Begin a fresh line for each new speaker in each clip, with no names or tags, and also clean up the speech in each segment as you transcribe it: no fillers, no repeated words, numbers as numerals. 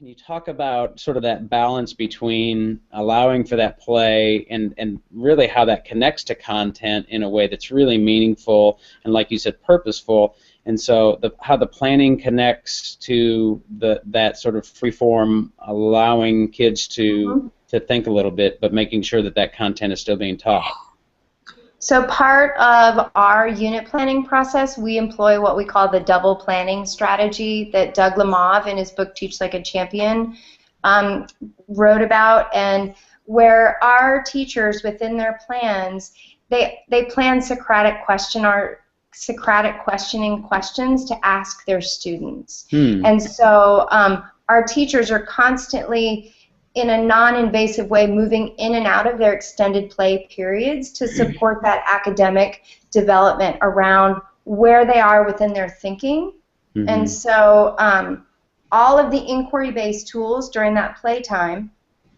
can you talk about sort of that balance between allowing for that play and really how that connects to content in a way that's really meaningful and, like you said, purposeful? And so how the planning connects to that sort of free-form, allowing kids to think a little bit, but making sure that that content is still being taught.
So part of our unit planning process, we employ what we call the double planning strategy that Doug Lemov in his book Teach Like a Champion wrote about, and where our teachers within their plans, they plan Socratic questioning questions to ask their students. And so our teachers are constantly, in a non-invasive way, moving in and out of their extended play periods to support that academic development around where they are within their thinking. And so all of the inquiry-based tools during that playtime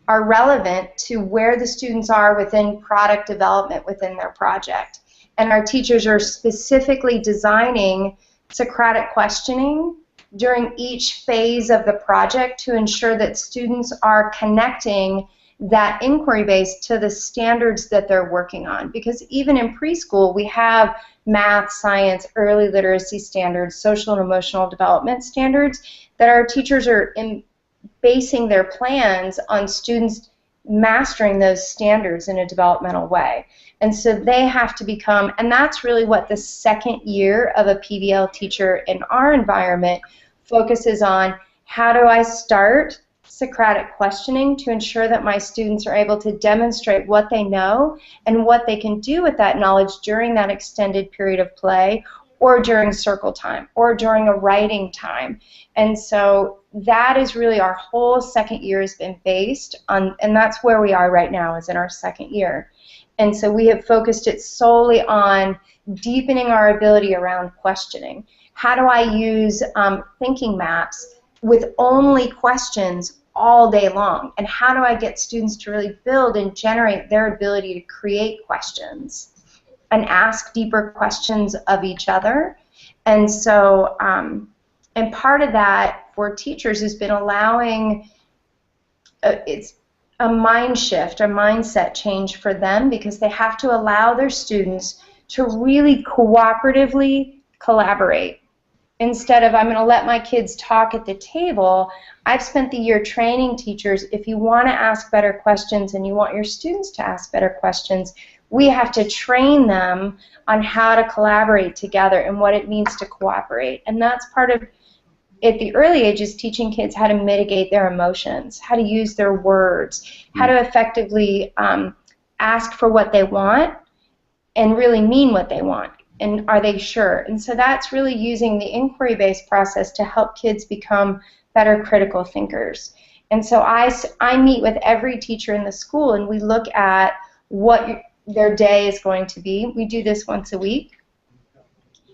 are relevant to where the students are within product development within their project. And our teachers are specifically designing Socratic questioning during each phase of the project to ensure that students are connecting that inquiry base to the standards that they're working on. Because even in preschool, we have math, science, early literacy standards, social and emotional development standards that our teachers are basing their plans on students mastering those standards in a developmental way. And so they have to become, and that's really what the second year of a PBL teacher in our environment focuses on. How do I start Socratic questioning to ensure that my students are able to demonstrate what they know and what they can do with that knowledge during that extended period of play, or during circle time, or during a writing time. And so that is really our whole second year has been based on, and that's where we are right now, is in our second year. And so we have focused it solely on deepening our ability around questioning. How do I use thinking maps with only questions all day long? And how do I get students to really build and generate their ability to create questions and ask deeper questions of each other? And so, and part of that for teachers has been allowing, it's a mind shift, a mindset change for them, because they have to allow their students to really cooperatively collaborate. Instead of, I'm going to let my kids talk at the table, I've spent the year training teachers, if you want to ask better questions and you want your students to ask better questions, we have to train them on how to collaborate together and what it means to cooperate. And that's part of, at the early ages, teaching kids how to mitigate their emotions, how to use their words, how to effectively ask for what they want and really mean what they want. And are they sure? And so that's really using the inquiry-based process to help kids become better critical thinkers. And so I meet with every teacher in the school, and we look at what their day is going to be. We do this once a week.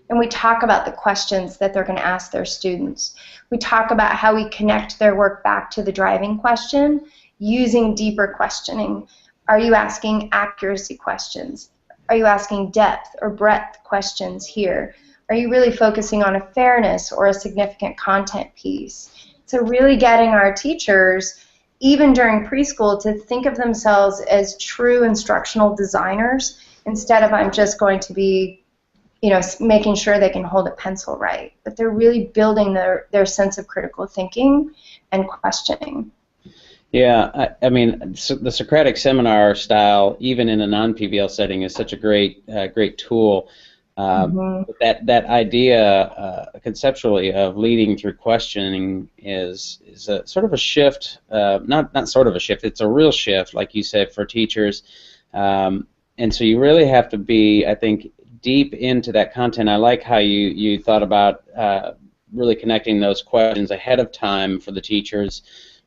And we talk about the questions that they're going to ask their students. We talk about how we connect their work back to the driving question using deeper questioning. Are you asking accuracy questions? Are you asking depth or breadth questions here? Are you really focusing on a fairness or a significant content piece? So really getting our teachers, even during preschool, to think of themselves as true instructional designers instead of, I'm just going to be, you know, making sure they can hold a pencil right. But they're really building their sense of critical thinking and questioning.
Yeah, I mean, the Socratic seminar style, even in a non-PBL setting, is such a great tool. That idea conceptually of leading through questioning is a sort of a shift, not sort of a shift, it's a real shift, like you said, for teachers. And so you really have to be, I think, deep into that content. I like how you thought about really connecting those questions ahead of time for the teachers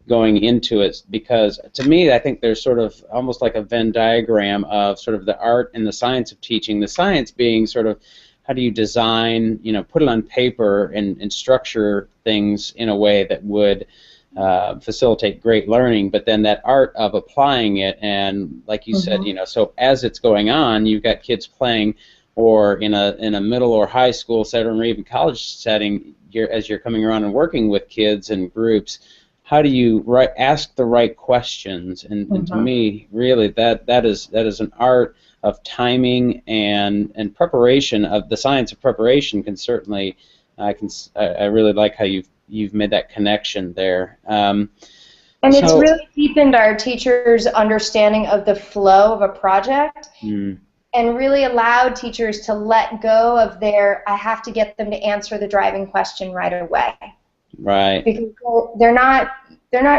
going into it, because to me I think there's sort of almost like a Venn diagram of sort of the art and the science of teaching. The science being sort of how do you design, you know, put it on paper and structure things in a way that would facilitate great learning, but then that art of applying it, and like you said, you know, so as it's going on, you've got kids playing, or in a middle or high school setting or even college setting, as you're coming around and working with kids and groups, how do you ask the right questions, and to me, really, that is an art of timing and preparation. Of the science of preparation can certainly, I really like how you've made that connection there.
And it's really deepened our teachers' understanding of the flow of a project. And really allowed teachers to let go of their, I have to get them to answer the driving question right away.
Right.
Because they're not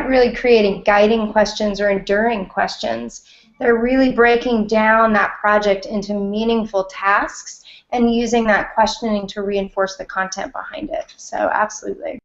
really creating guiding questions or enduring questions. They're really breaking down that project into meaningful tasks and using that questioning to reinforce the content behind it. So absolutely.